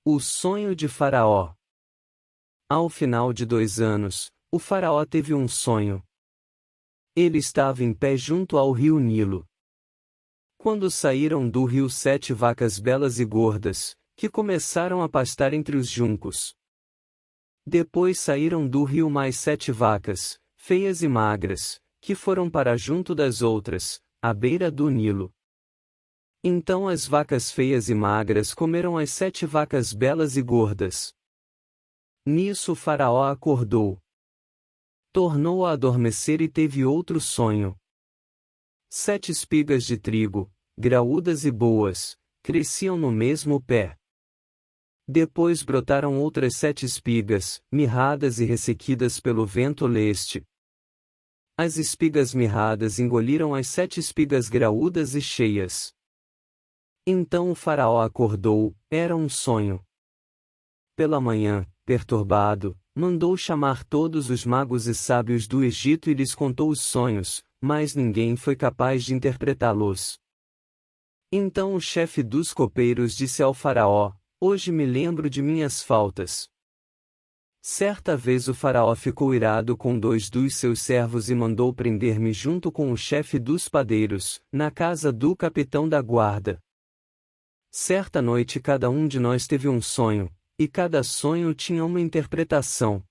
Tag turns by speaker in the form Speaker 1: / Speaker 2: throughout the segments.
Speaker 1: O sonho de Faraó. Ao final de 2 anos, o faraó teve um sonho. Ele estava em pé junto ao rio Nilo. Quando saíram do rio 7 vacas belas e gordas, que começaram a pastar entre os juncos. Depois saíram do rio mais 7 vacas, feias e magras, que foram para junto das outras, à beira do Nilo. Então as vacas feias e magras comeram as 7 vacas belas e gordas. Nisso o faraó acordou. Tornou a adormecer e teve outro sonho. 7 espigas de trigo, graúdas e boas, cresciam no mesmo pé. Depois brotaram outras 7 espigas, mirradas e ressequidas pelo vento leste. As espigas mirradas engoliram as 7 espigas graúdas e cheias. Então o faraó acordou, era um sonho. Pela manhã, perturbado, mandou chamar todos os magos e sábios do Egito e lhes contou os sonhos, mas ninguém foi capaz de interpretá-los. Então o chefe dos copeiros disse ao faraó: Hoje me lembro de minhas faltas. Certa vez o faraó ficou irado com 2 dos seus servos e mandou prender-me junto com o chefe dos padeiros, na casa do capitão da guarda. Certa noite cada um de nós teve um sonho, e cada sonho tinha uma interpretação.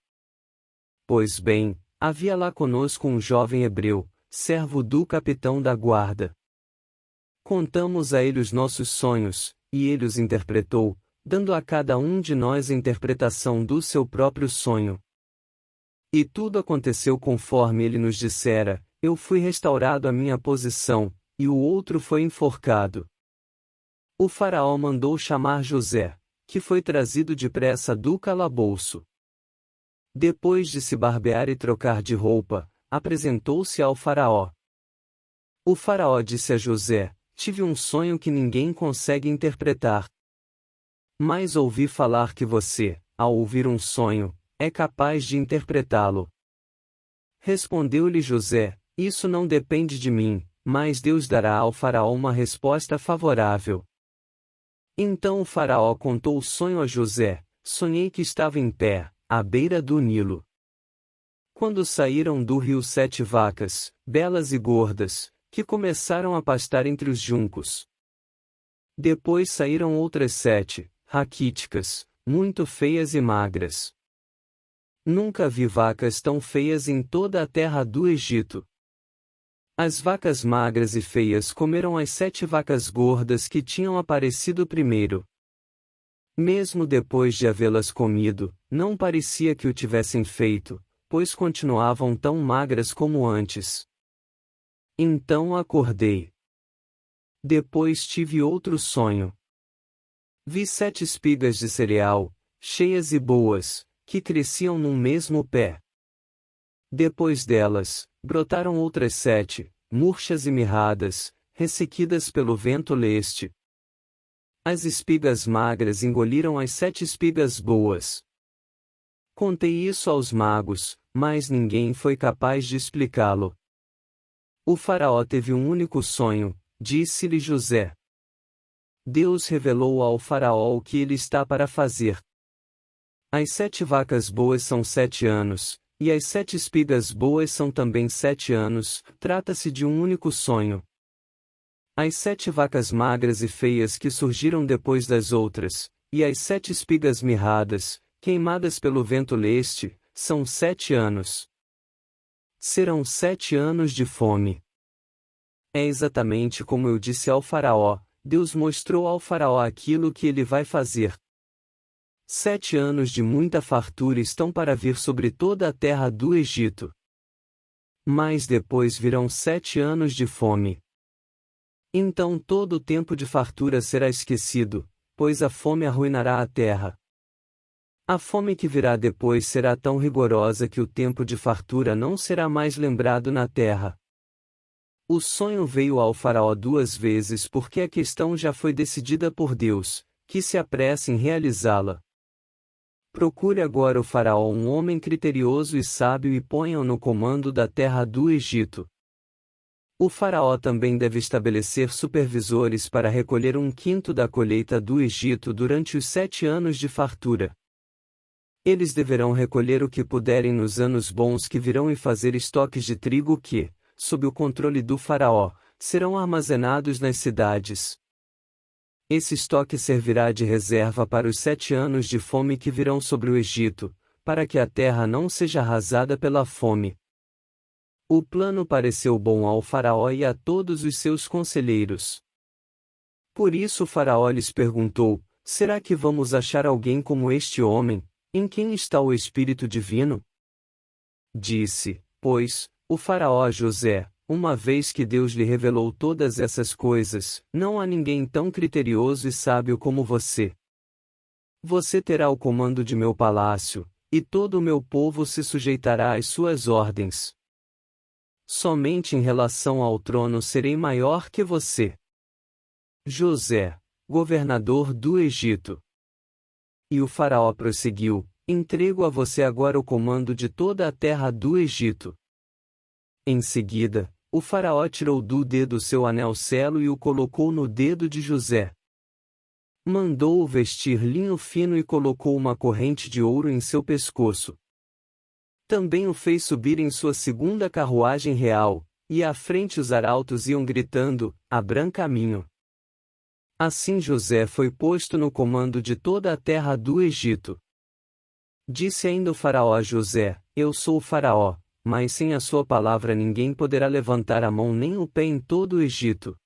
Speaker 1: Pois bem, havia lá conosco um jovem hebreu, servo do capitão da guarda. Contamos a ele os nossos sonhos, e ele os interpretou, dando a cada um de nós a interpretação do seu próprio sonho. E tudo aconteceu conforme ele nos dissera, eu fui restaurado à minha posição, e o outro foi enforcado. O faraó mandou chamar José, que foi trazido depressa do calabouço. Depois de se barbear e trocar de roupa, apresentou-se ao faraó. O faraó disse a José: Tive um sonho que ninguém consegue interpretar. Mas ouvi falar que você, ao ouvir um sonho, é capaz de interpretá-lo. Respondeu-lhe José: Isso não depende de mim, mas Deus dará ao faraó uma resposta favorável. Então o faraó contou o sonho a José: Sonhei que estava em pé, à beira do Nilo. Quando saíram do rio 7 vacas, belas e gordas, que começaram a pastar entre os juncos. Depois saíram outras 7, raquíticas, muito feias e magras. Nunca vi vacas tão feias em toda a terra do Egito. As vacas magras e feias comeram as 7 vacas gordas que tinham aparecido primeiro. Mesmo depois de havê-las comido, não parecia que o tivessem feito, pois continuavam tão magras como antes. Então acordei. Depois tive outro sonho. Vi 7 espigas de cereal, cheias e boas, que cresciam num mesmo pé. Depois delas, brotaram outras 7, murchas e mirradas, ressequidas pelo vento leste. As espigas magras engoliram as 7 espigas boas. Contei isso aos magos, mas ninguém foi capaz de explicá-lo. O faraó teve um único sonho, disse-lhe José. Deus revelou ao faraó o que ele está para fazer. As 7 vacas boas são 7 anos, e as 7 espigas boas são também 7 anos, trata-se de um único sonho. As 7 vacas magras e feias que surgiram depois das outras, e as 7 espigas mirradas, queimadas pelo vento leste, são 7 anos. Serão 7 anos de fome. É exatamente como eu disse ao faraó, Deus mostrou ao faraó aquilo que ele vai fazer. 7 anos de muita fartura estão para vir sobre toda a terra do Egito. Mas depois virão 7 anos de fome. Então todo o tempo de fartura será esquecido, pois a fome arruinará a terra. A fome que virá depois será tão rigorosa que o tempo de fartura não será mais lembrado na terra. O sonho veio ao faraó 2 vezes porque a questão já foi decidida por Deus, que se apresse em realizá-la. Procure agora o faraó um homem criterioso e sábio e ponha-o no comando da terra do Egito. O faraó também deve estabelecer supervisores para recolher 1/5 da colheita do Egito durante os 7 anos de fartura. Eles deverão recolher o que puderem nos anos bons que virão e fazer estoques de trigo que, sob o controle do faraó, serão armazenados nas cidades. Esse estoque servirá de reserva para os 7 anos de fome que virão sobre o Egito, para que a terra não seja arrasada pela fome. O plano pareceu bom ao faraó e a todos os seus conselheiros. Por isso o faraó lhes perguntou: será que vamos achar alguém como este homem, em quem está o Espírito Divino? Disse, pois, o faraó a José: uma vez que Deus lhe revelou todas essas coisas, não há ninguém tão criterioso e sábio como você. Você terá o comando de meu palácio, e todo o meu povo se sujeitará às suas ordens. Somente em relação ao trono serei maior que você. José, governador do Egito. E o faraó prosseguiu: entrego a você agora o comando de toda a terra do Egito. Em seguida, o faraó tirou do dedo seu anel selo e o colocou no dedo de José. Mandou-o vestir linho fino e colocou uma corrente de ouro em seu pescoço. Também o fez subir em sua segunda carruagem real, e à frente os arautos iam gritando: abram caminho. Assim José foi posto no comando de toda a terra do Egito. Disse ainda o faraó a José: eu sou o faraó, mas sem a sua palavra ninguém poderá levantar a mão nem o pé em todo o Egito.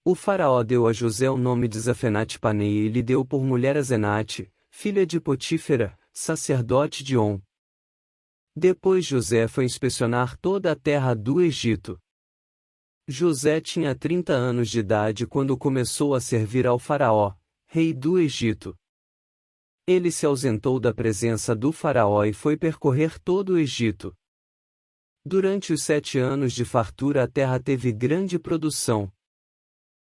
Speaker 1: O faraó deu a José o nome de Zafenate-Paneia e lhe deu por mulher Asenate, filha de Potífera, sacerdote de On. Depois José foi inspecionar toda a terra do Egito. José tinha 30 anos de idade quando começou a servir ao faraó, rei do Egito. Ele se ausentou da presença do faraó e foi percorrer todo o Egito. Durante os 7 anos de fartura a terra teve grande produção.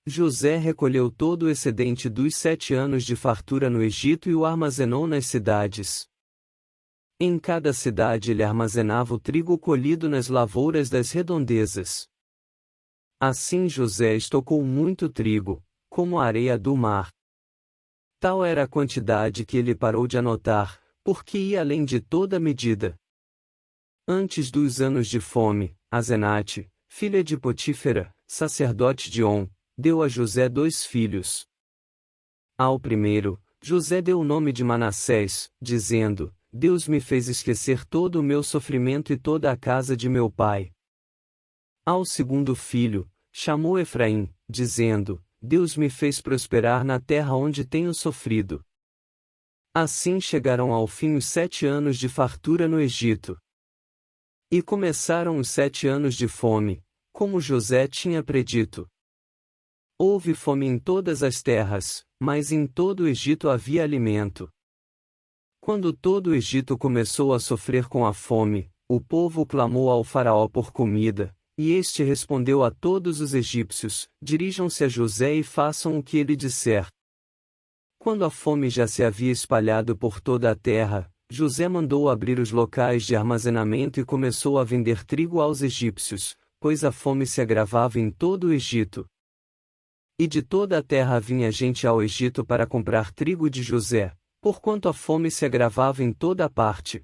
Speaker 1: José recolheu todo o excedente dos 7 anos de fartura no Egito e o armazenou nas cidades. Em cada cidade ele armazenava o trigo colhido nas lavouras das redondezas. Assim José estocou muito trigo, como a areia do mar. Tal era a quantidade que ele parou de anotar, porque ia além de toda medida. Antes dos anos de fome, Asenate, filha de Potífera, sacerdote de On, deu a José 2 filhos. Ao primeiro, José deu o nome de Manassés, dizendo: Deus me fez esquecer todo o meu sofrimento e toda a casa de meu pai. Ao segundo filho, chamou Efraim, dizendo: Deus me fez prosperar na terra onde tenho sofrido. Assim chegaram ao fim os 7 anos de fartura no Egito. E começaram os 7 anos de fome, como José tinha predito. Houve fome em todas as terras, mas em todo o Egito havia alimento. Quando todo o Egito começou a sofrer com a fome, o povo clamou ao faraó por comida, e este respondeu a todos os egípcios: dirijam-se a José e façam o que ele disser. Quando a fome já se havia espalhado por toda a terra, José mandou abrir os locais de armazenamento e começou a vender trigo aos egípcios, pois a fome se agravava em todo o Egito. E de toda a terra vinha gente ao Egito para comprar trigo de José, porquanto a fome se agravava em toda a parte.